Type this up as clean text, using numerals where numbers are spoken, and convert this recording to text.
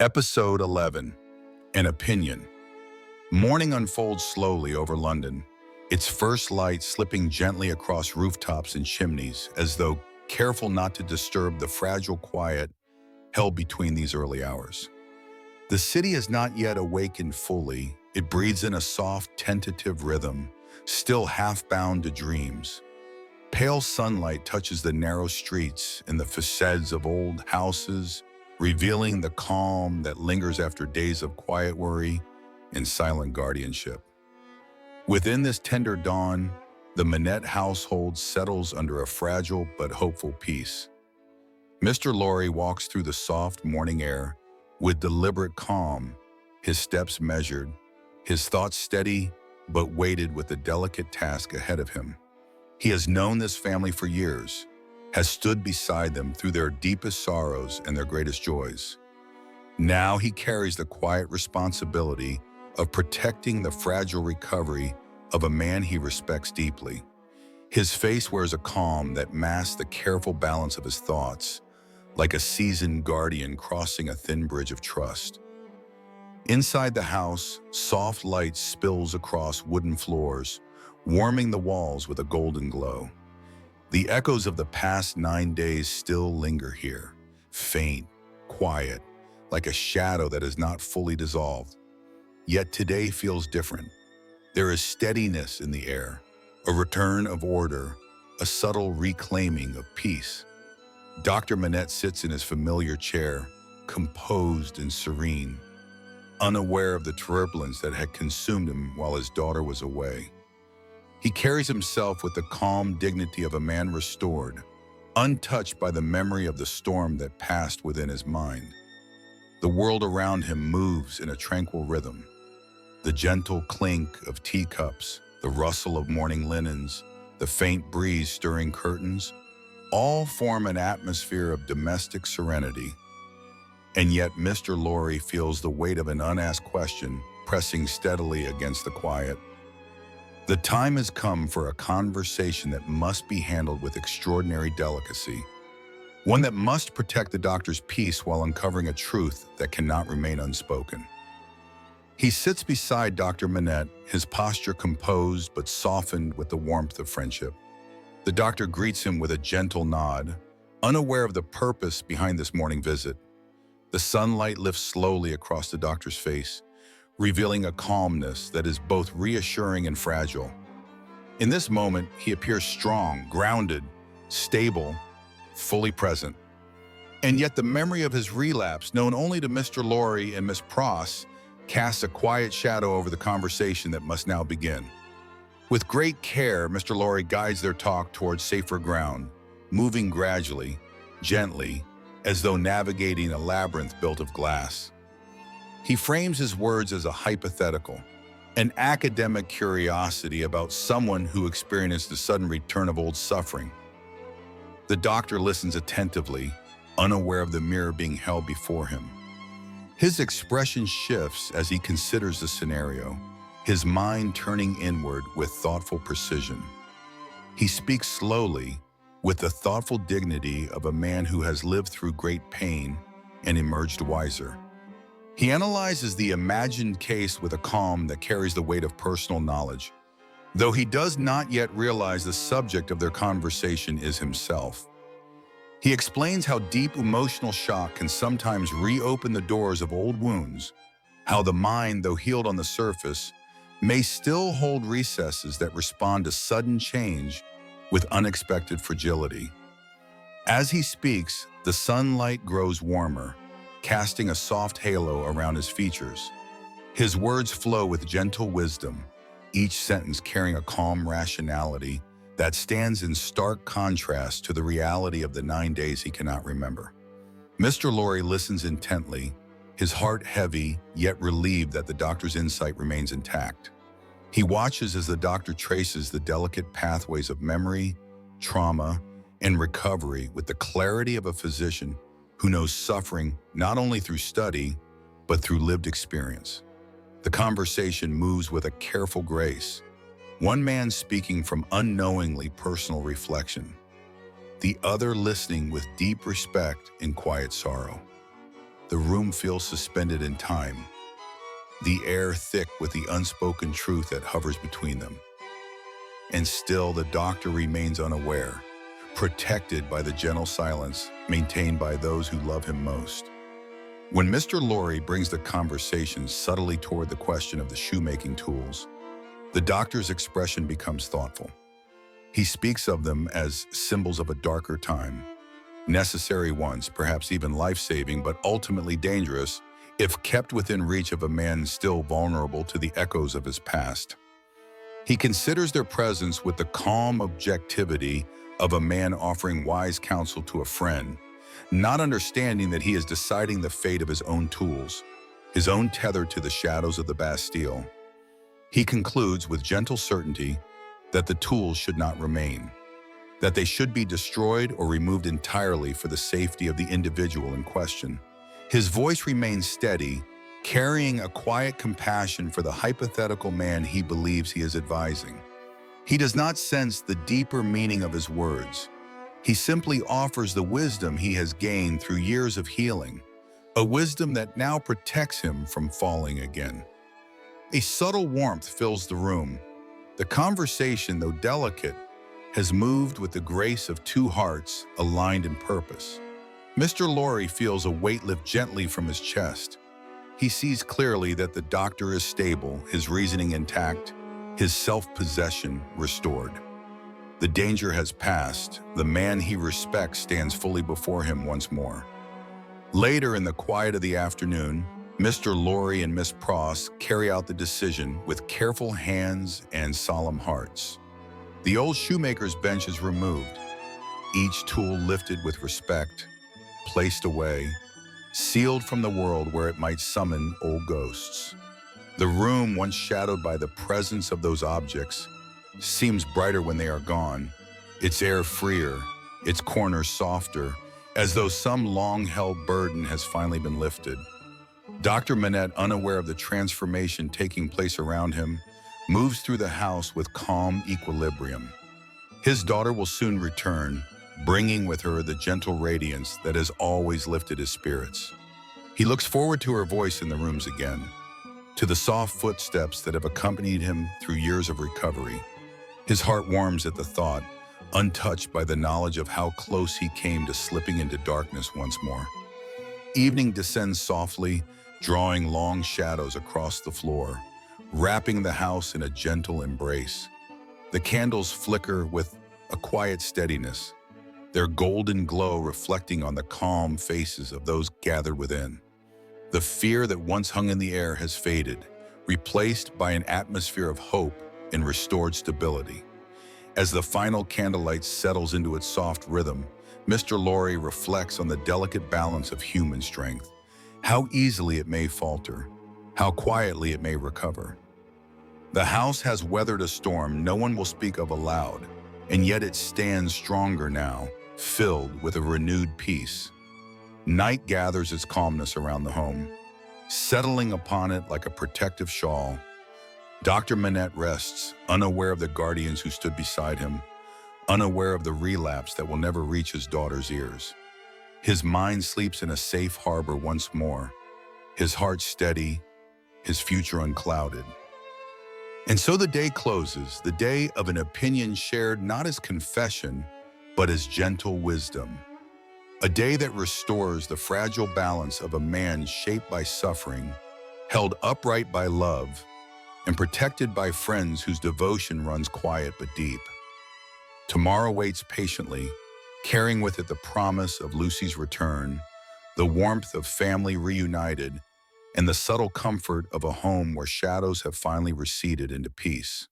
Episode 11. An Opinion. Morning unfolds slowly over London, its first light slipping gently across rooftops and chimneys, as though careful not to disturb the fragile quiet held between these early hours. The city has not yet awakened fully. It breathes in a soft, tentative rhythm, still half-bound to dreams. Pale sunlight touches the narrow streets and the facades of old houses, revealing the calm that lingers after days of quiet worry and silent guardianship. Within this tender dawn, the Manette household settles under a fragile but hopeful peace. Mr. Lorry walks through the soft morning air with deliberate calm, his steps measured, his thoughts steady but weighted with the delicate task ahead of him. He has known this family for years, has stood beside them through their deepest sorrows and their greatest joys. Now he carries the quiet responsibility of protecting the fragile recovery of a man he respects deeply. His face wears a calm that masks the careful balance of his thoughts, like a seasoned guardian crossing a thin bridge of trust. Inside the house, soft light spills across wooden floors, warming the walls with a golden glow. The echoes of the past 9 days still linger here, faint, quiet, like a shadow that has not fully dissolved. Yet today feels different. There is steadiness in the air, a return of order, a subtle reclaiming of peace. Dr. Manette sits in his familiar chair, composed and serene, unaware of the turbulence that had consumed him while his daughter was away. He carries himself with the calm dignity of a man restored, untouched by the memory of the storm that passed within his mind. The world around him moves in a tranquil rhythm. The gentle clink of teacups, the rustle of morning linens, the faint breeze stirring curtains, all form an atmosphere of domestic serenity. And yet Mr. Lorry feels the weight of an unasked question pressing steadily against the quiet. The time has come for a conversation that must be handled with extraordinary delicacy, one that must protect the doctor's peace while uncovering a truth that cannot remain unspoken. He sits beside Dr. Manette, his posture composed but softened with the warmth of friendship. The doctor greets him with a gentle nod, unaware of the purpose behind this morning visit. The sunlight lifts slowly across the doctor's face, revealing a calmness that is both reassuring and fragile. In this moment, he appears strong, grounded, stable, fully present. And yet the memory of his relapse, known only to Mr. Lorry and Miss Pross, casts a quiet shadow over the conversation that must now begin. With great care, Mr. Lorry guides their talk towards safer ground, moving gradually, gently, as though navigating a labyrinth built of glass. He frames his words as a hypothetical, an academic curiosity about someone who experienced the sudden return of old suffering. The doctor listens attentively, unaware of the mirror being held before him. His expression shifts as he considers the scenario, his mind turning inward with thoughtful precision. He speaks slowly, with the thoughtful dignity of a man who has lived through great pain and emerged wiser. He analyzes the imagined case with a calm that carries the weight of personal knowledge, though he does not yet realize the subject of their conversation is himself. He explains how deep emotional shock can sometimes reopen the doors of old wounds, how the mind, though healed on the surface, may still hold recesses that respond to sudden change with unexpected fragility. As he speaks, the sunlight grows warmer, casting a soft halo around his features. His words flow with gentle wisdom, each sentence carrying a calm rationality that stands in stark contrast to the reality of the 9 days he cannot remember. Mr. Lorry listens intently, his heart heavy, yet relieved that the doctor's insight remains intact. He watches as the doctor traces the delicate pathways of memory, trauma, and recovery with the clarity of a physician who knows suffering not only through study, but through lived experience. The conversation moves with a careful grace, one man speaking from unknowingly personal reflection, the other listening with deep respect and quiet sorrow. The room feels suspended in time, the air thick with the unspoken truth that hovers between them. And still the doctor remains unaware, protected by the gentle silence maintained by those who love him most. When Mr. Lorry brings the conversation subtly toward the question of the shoemaking tools, the doctor's expression becomes thoughtful. He speaks of them as symbols of a darker time, necessary ones, perhaps even life-saving, but ultimately dangerous if kept within reach of a man still vulnerable to the echoes of his past. He considers their presence with the calm objectivity of a man offering wise counsel to a friend, not understanding that he is deciding the fate of his own tools, his own tether to the shadows of the Bastille. He concludes with gentle certainty that the tools should not remain, that they should be destroyed or removed entirely for the safety of the individual in question. His voice remains steady, carrying a quiet compassion for the hypothetical man he believes he is advising. He does not sense the deeper meaning of his words. He simply offers the wisdom he has gained through years of healing, a wisdom that now protects him from falling again. A subtle warmth fills the room. The conversation, though delicate, has moved with the grace of two hearts aligned in purpose. Mr. Lorry feels a weight lift gently from his chest. He sees clearly that the doctor is stable, his reasoning intact, his self-possession restored. The danger has passed. The man he respects stands fully before him once more. Later in the quiet of the afternoon, Mr. Lorry and Miss Pross carry out the decision with careful hands and solemn hearts. The old shoemaker's bench is removed, each tool lifted with respect, placed away, sealed from the world where it might summon old ghosts. The room, once shadowed by the presence of those objects, seems brighter when they are gone, its air freer, its corners softer, as though some long-held burden has finally been lifted. Dr. Manette, unaware of the transformation taking place around him, moves through the house with calm equilibrium. His daughter will soon return, bringing with her the gentle radiance that has always lifted his spirits. He looks forward to her voice in the rooms again, to the soft footsteps that have accompanied him through years of recovery. His heart warms at the thought, untouched by the knowledge of how close he came to slipping into darkness once more. Evening descends softly, drawing long shadows across the floor, wrapping the house in a gentle embrace. The candles flicker with a quiet steadiness, their golden glow reflecting on the calm faces of those gathered within. The fear that once hung in the air has faded, replaced by an atmosphere of hope and restored stability. As the final candlelight settles into its soft rhythm, Mr. Lorry reflects on the delicate balance of human strength, how easily it may falter, how quietly it may recover. The house has weathered a storm no one will speak of aloud, and yet it stands stronger now, filled with a renewed peace. Night gathers its calmness around the home, settling upon it like a protective shawl. Dr. Manette rests, unaware of the guardians who stood beside him, unaware of the relapse that will never reach his daughter's ears. His mind sleeps in a safe harbor once more, his heart steady, his future unclouded. And so the day closes, the day of an opinion shared not as confession, but as gentle wisdom. A day that restores the fragile balance of a man shaped by suffering, held upright by love, and protected by friends whose devotion runs quiet but deep. Tomorrow waits patiently, carrying with it the promise of Lucy's return, the warmth of family reunited, and the subtle comfort of a home where shadows have finally receded into peace.